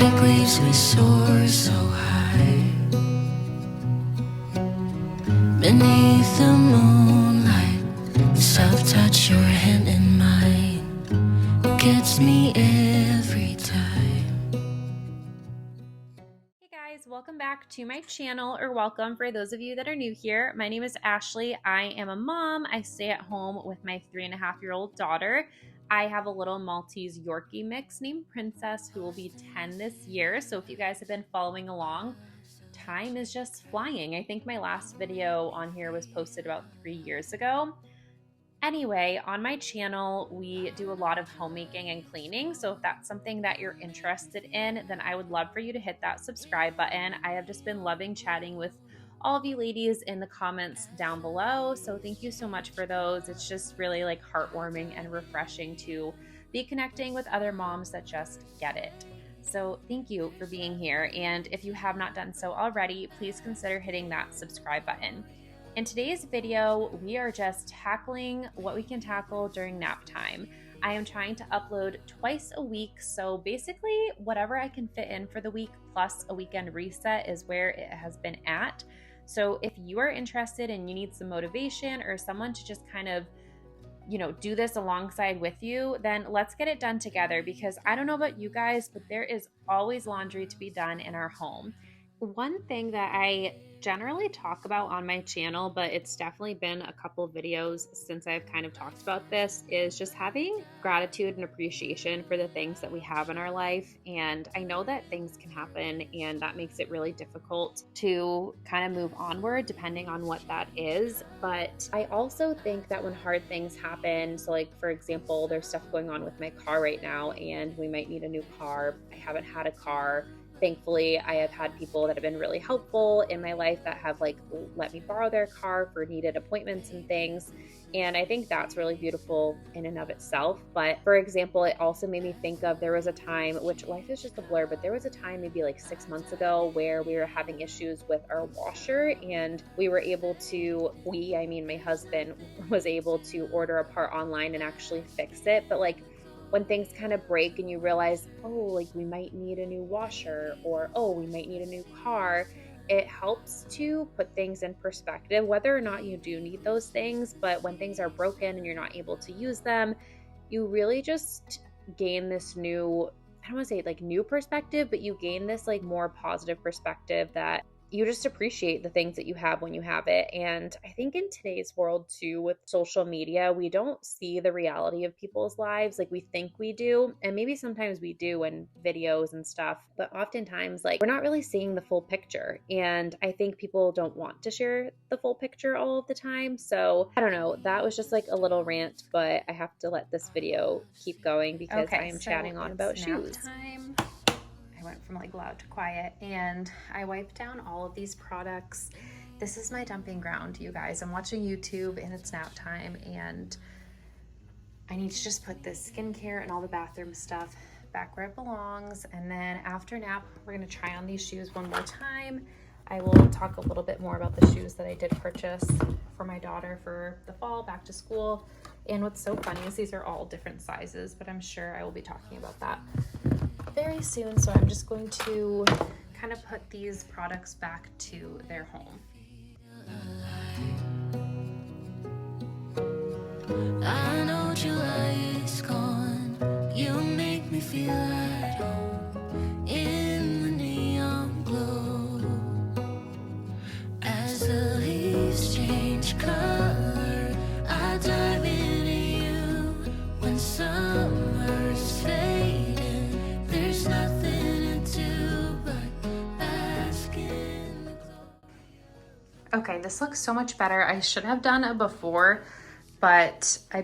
Like waves we soar so high beneath the moonlight. Self-touch, your hand in mine gets me every time. Hey guys, welcome back to my channel, or welcome for those of you that are new here. My name is Ashley. I am a mom. I stay at home with my 3.5-year-old daughter. I have a little Maltese Yorkie mix named Princess who will be 10 this year. So if you guys have been following along, time is just flying. I think my last video on here was posted about 3 years ago. Anyway, on my channel, we do a lot of homemaking and cleaning. So if that's something that you're interested in, then I would love for you to hit that subscribe button. I have just been loving chatting with all of you ladies in the comments down below. So thank you so much for those. It's just really like heartwarming and refreshing to be connecting with other moms that just get it. So thank you for being here. And if you have not done so already, please consider hitting that subscribe button. In today's video, we are just tackling what we can tackle during nap time. I am trying to upload twice a week, so basically whatever I can fit in for the week plus a weekend reset is where it has been at. So if you are interested and you need some motivation or someone to just kind of, do this alongside with you, then let's get it done together, because I don't know about you guys, but there is always laundry to be done in our home. One thing that I generally talk about on my channel, but it's definitely been a couple of videos since I've kind of talked about this, is just having gratitude and appreciation for the things that we have in our life. And I know that things can happen and that makes it really difficult to kind of move onward depending on what that is. But I also think that when hard things happen, so like for example, there's stuff going on with my car right now and we might need a new car. I haven't had a car. Thankfully, I have had people that have been really helpful in my life that have let me borrow their car for needed appointments and things. And I think that's really beautiful in and of itself. But for example, it also made me think of, there was a time, which life is just a blur, but there was a time maybe like 6 months ago where we were having issues with our washer, and we were able to, my husband was able to order a part online and actually fix it. But when things kind of break and you realize, we might need a new washer, or, we might need a new car, it helps to put things in perspective, whether or not you do need those things. But when things are broken and you're not able to use them, you really just gain this new, I don't want to say new perspective, but you gain this more positive perspective that you just appreciate the things that you have when you have it. And I think in today's world too, with social media, we don't see the reality of people's lives like we think we do. And maybe sometimes we do in videos and stuff, but oftentimes we're not really seeing the full picture. And I think people don't want to share the full picture all of the time. So I don't know, that was just a little rant, but I have to let this video keep going because I am chatting on about shoes. Time. I went from loud to quiet, and I wiped down all of these products. This is my dumping ground, you guys. I'm watching YouTube and it's nap time, and I need to just put this skincare and all the bathroom stuff back where it belongs. And then after nap, we're gonna try on these shoes one more time. I will talk a little bit more about the shoes that I did purchase for my daughter for the fall, back to school. And what's so funny is these are all different sizes, but I'm sure I will be talking about that very soon. So I'm just going to kind of put these products back to their home. I know July is gone. You make me feel at home in the neon glow. As the leaves change color, I dive into you. When summer's fading, there's nothing to do but bask in the glow. Okay, this looks so much better. I should have done it before, but I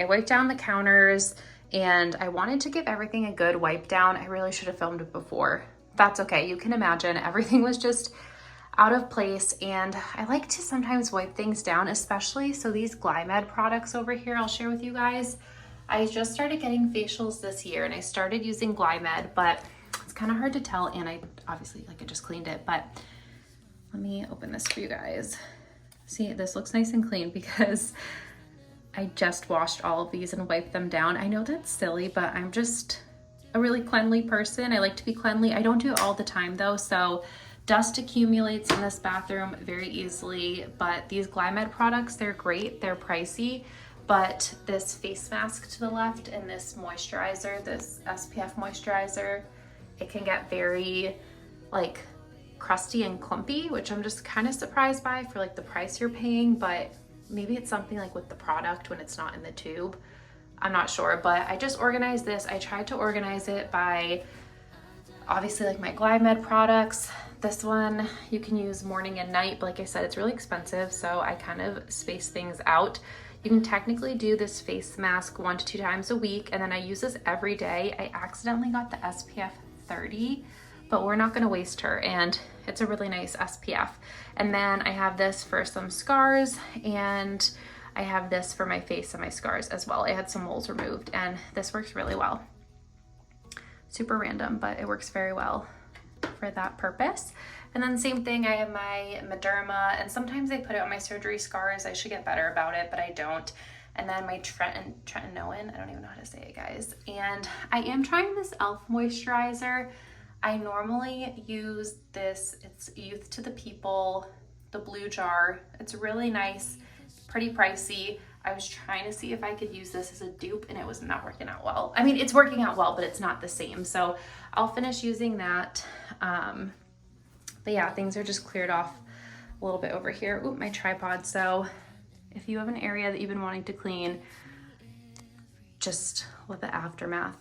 wiped down the counters and I wanted to give everything a good wipe down. I really should have filmed it before. That's okay. You can imagine everything was just out of place, and I like to sometimes wipe things down, especially so these Glymed products over here I'll share with you guys. I just started getting facials this year and I started using Glymed, but it's kind of hard to tell, and I obviously I just cleaned it, but let me open this for you guys. See, this looks nice and clean because I just washed all of these and wiped them down. I know that's silly, but I'm just a really cleanly person. I like to be cleanly. I don't do it all the time though, so dust accumulates in this bathroom very easily, but these Glymed products, they're great. They're pricey, but this face mask to the left and this moisturizer, this SPF moisturizer, it can get very like crusty and clumpy, which I'm just kind of surprised by for like the price you're paying, but maybe it's something like with the product when it's not in the tube. I'm not sure, but I just organized this. I tried to organize it by obviously like my Glymed products. This one you can use morning and night, but like I said, it's really expensive, so I kind of space things out. You can technically do this face mask 1 to 2 times a week, and then I use this every day. I accidentally got the SPF 30, but we're not gonna waste her, and it's a really nice SPF. And then I have this for some scars, and I have this for my face and my scars as well. I had some moles removed, and this works really well. Super random, but it works very well for that purpose. And then same thing, I have my Mederma, and sometimes I put it on my surgery scars. I should get better about it, but I don't. And then my tretinoin, I don't even know how to say it, guys. And I am trying this e.l.f. moisturizer. I normally use this, it's Youth to the People, the blue jar. It's really nice, pretty pricey. I was trying to see if I could use this as a dupe, and it was not working out well. I mean, it's working out well, but it's not the same. So I'll finish using that. But yeah, things are just cleared off a little bit over here. Ooh, my tripod. So if you have an area that you've been wanting to clean, just with the aftermath,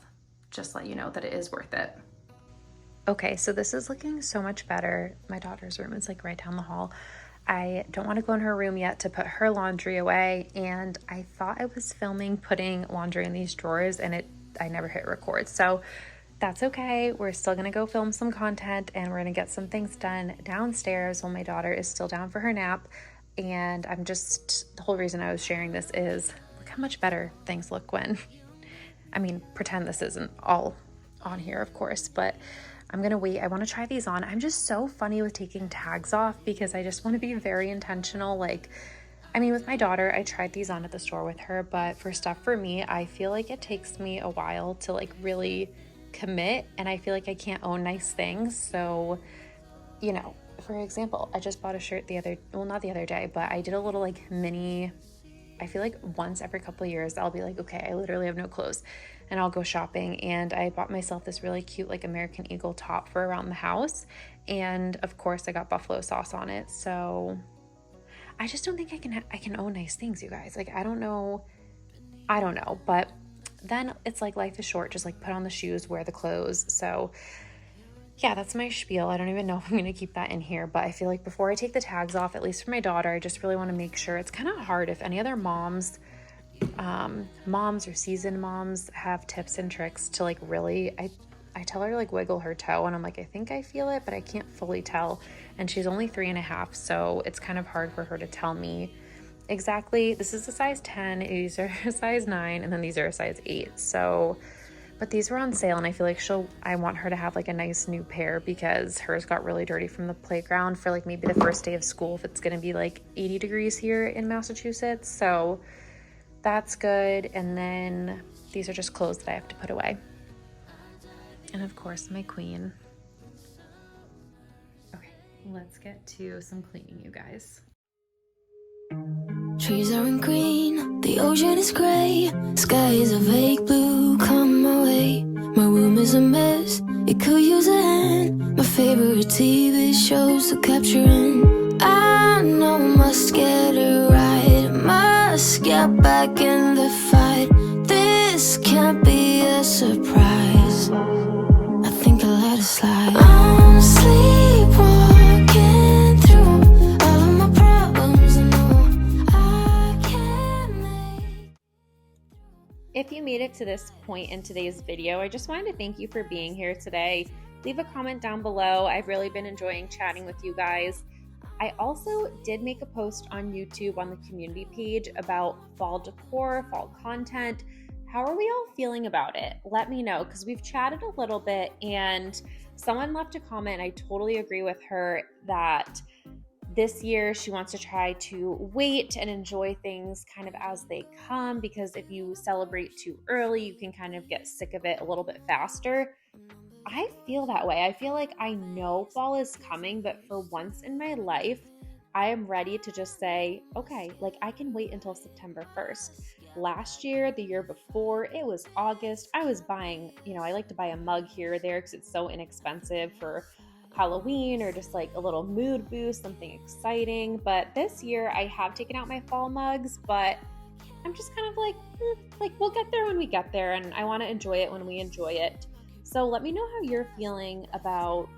just let you know that it is worth it. Okay, so this is looking so much better. My daughter's room is like right down the hall. I don't want to go in her room yet to put her laundry away, and I thought I was filming putting laundry in these drawers, and I never hit record. So that's okay. We're still gonna go film some content, and we're gonna get some things done downstairs while my daughter is still down for her nap. And the whole reason I was sharing this is look how much better things look when, I mean, pretend this isn't all on here, of course, but I'm gonna wait. I wanna try these on. I'm just so funny with taking tags off because I just wanna be very intentional. Like, I mean, with my daughter, I tried these on at the store with her, but for stuff for me, I feel like it takes me a while to like really commit, and I feel like I can't own nice things. So, you know, for example, I just bought a shirt not the other day, but I did a little like mini, I feel like once every couple of years, I'll be like, okay, I literally have no clothes, and I'll go shopping. And I bought myself this really cute like American Eagle top for around the house. And of course I got buffalo sauce on it. So I just don't think I can own nice things, you guys. Like, I don't know, but then it's like life is short. Just like put on the shoes, wear the clothes. So yeah, that's my spiel. I don't even know if I'm going to keep that in here, but I feel like before I take the tags off, at least for my daughter, I just really want to make sure. It's kind of hard if any other moms or seasoned moms have tips and tricks to like really, I tell her to like wiggle her toe, and I'm like, I think I feel it, but I can't fully tell. And she's only 3.5, so it's kind of hard for her to tell me exactly. This is a size 10, these are a size 9, and then these are a size 8. So, but these were on sale, and I feel like I want her to have like a nice new pair because hers got really dirty from the playground for like maybe the first day of school if it's gonna be like 80 degrees here in Massachusetts. So that's good. And then these are just clothes that I have to put away. And of course, my queen. Okay, let's get to some cleaning, you guys. Trees aren't green, the ocean is gray, sky is a vague blue, come my way. My room is a mess, it could use a hand. My favorite TV shows to capture in. I know must get it right, must get back in the fight. This can't be a surprise, I think I let it slide. I'm sleepwalking through all of my problems, I know I can't make. If you made it to this point in today's video, I just wanted to thank you for being here today. Leave a comment down below. I've really been enjoying chatting with you guys. I also did make a post on YouTube on the community page about fall decor, fall content. How are we all feeling about it? Let me know, because we've chatted a little bit, and someone left a comment, and I totally agree with her, that this year she wants to try to wait and enjoy things kind of as they come, because if you celebrate too early, you can kind of get sick of it a little bit faster. I feel that way. I feel like I know fall is coming, but for once in my life, I am ready to just say, okay, like I can wait until September 1st. Last year, the year before, it was August. I was buying, I like to buy a mug here or there because it's so inexpensive for Halloween or just like a little mood boost, something exciting. But this year, I have taken out my fall mugs, but I'm just kind of like we'll get there when we get there, and I want to enjoy it when we enjoy it. So let me know how you're feeling about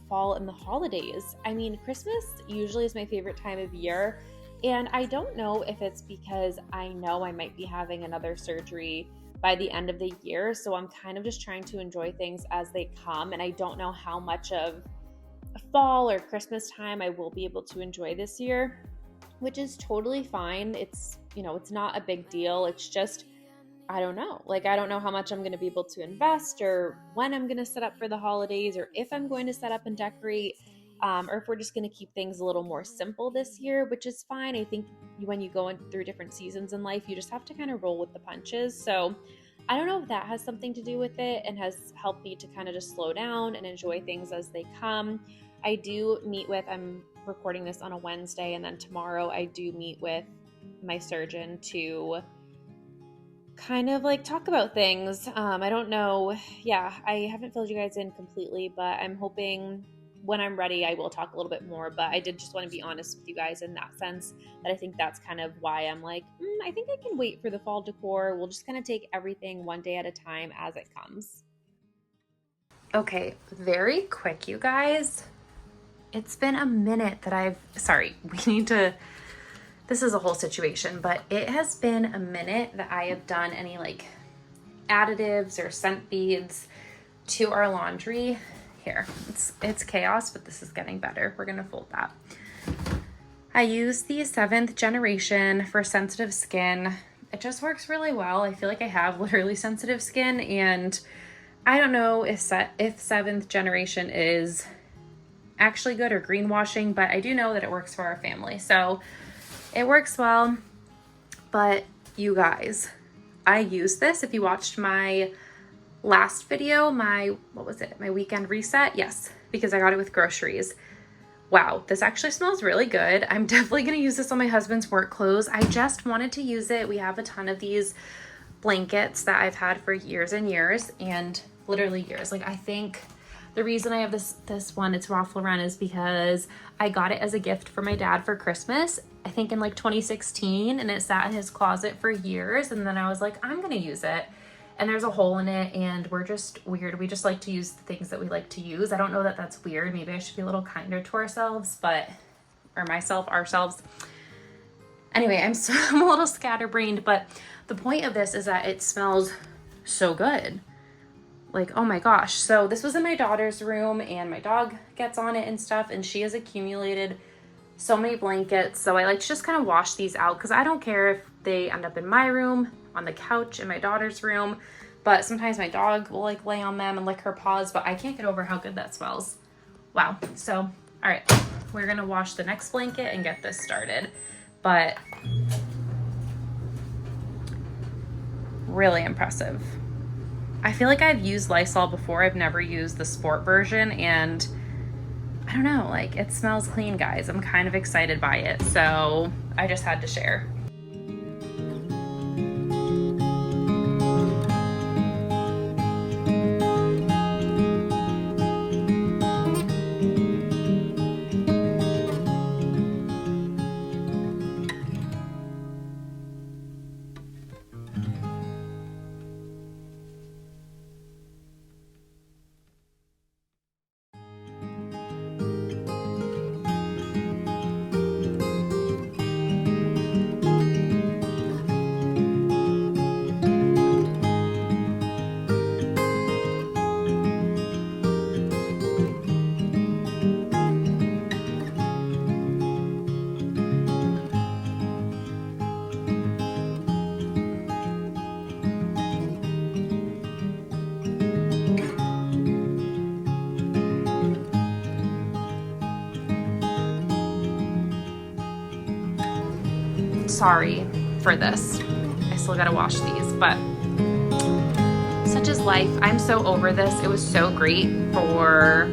fall and the holidays. I mean, Christmas usually is my favorite time of year, and I don't know if it's because I know I might be having another surgery by the end of the year, so I'm kind of just trying to enjoy things as they come, and I don't know how much of fall or Christmas time I will be able to enjoy this year, which is totally fine. It's not a big deal. It's just, I don't know. Like, I don't know how much I'm going to be able to invest, or when I'm going to set up for the holidays, or if I'm going to set up and decorate, or if we're just going to keep things a little more simple this year, which is fine. I think when you go through different seasons in life, you just have to kind of roll with the punches. So I don't know if that has something to do with it and has helped me to kind of just slow down and enjoy things as they come. I'm recording this on a Wednesday, and then tomorrow I do meet with my surgeon to kind of like talk about things. I don't know. Yeah, I haven't filled you guys in completely, but I'm hoping when I'm ready, I will talk a little bit more. But I did just want to be honest with you guys in that sense, that I think that's kind of why I'm like, I think I can wait for the fall decor. We'll just kind of take everything one day at a time as it comes. Okay, very quick, you guys. It's been a minute that this is a whole situation, but it has been a minute that I have done any like additives or scent beads to our laundry. Here, it's chaos, but this is getting better. We're gonna fold that. I use the 7th generation for sensitive skin. It just works really well. I feel like I have literally sensitive skin, and I don't know if 7th generation is actually good or greenwashing, but I do know that it works for our family. So it works well. But you guys, I use this. If you watched my last video, my weekend reset? Yes, because I got it with groceries. Wow, this actually smells really good. I'm definitely going to use this on my husband's work clothes. I just wanted to use it. We have a ton of these blankets that I've had for years and years, and literally years. Like, I think the reason I have this one, it's Ralph Lauren, is because I got it as a gift for my dad for Christmas, I think in like 2016, and it sat in his closet for years. And then I was like, I'm going to use it. And there's a hole in it, and we're just weird. We just like to use the things that we like to use. I don't know that that's weird. Maybe I should be a little kinder to ourselves, ourselves. Anyway, I'm a little scatterbrained, but the point of this is that it smells so good. Like, oh my gosh. So this was in my daughter's room, and my dog gets on it and stuff, and she has accumulated so many blankets. So I like to just kind of wash these out, because I don't care if they end up in my room, on the couch, in my daughter's room, but sometimes my dog will like lay on them and lick her paws, but I can't get over how good that smells. Wow. So, all right, we're gonna wash the next blanket and get this started. But really impressive. I feel like I've used Lysol before. I've never used the sport version, and I don't know, like, it smells clean, guys. I'm kind of excited by it, so I just had to share. sorry for this. I still gotta wash these, but such is life. I'm so over this. It was so great for,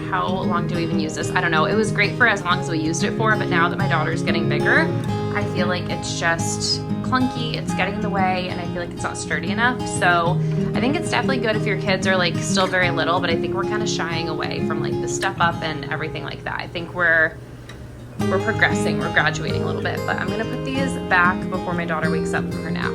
how long do we even use this? I don't know. It was great for as long as we used it for, but now that my daughter's getting bigger, I feel like it's just clunky, it's getting in the way, and I feel like it's not sturdy enough. So I think it's definitely good if your kids are like still very little, but I think we're kind of shying away from like the step up and everything like that. I think we're progressing, we're graduating a little bit, but I'm gonna put these back before my daughter wakes up from her nap.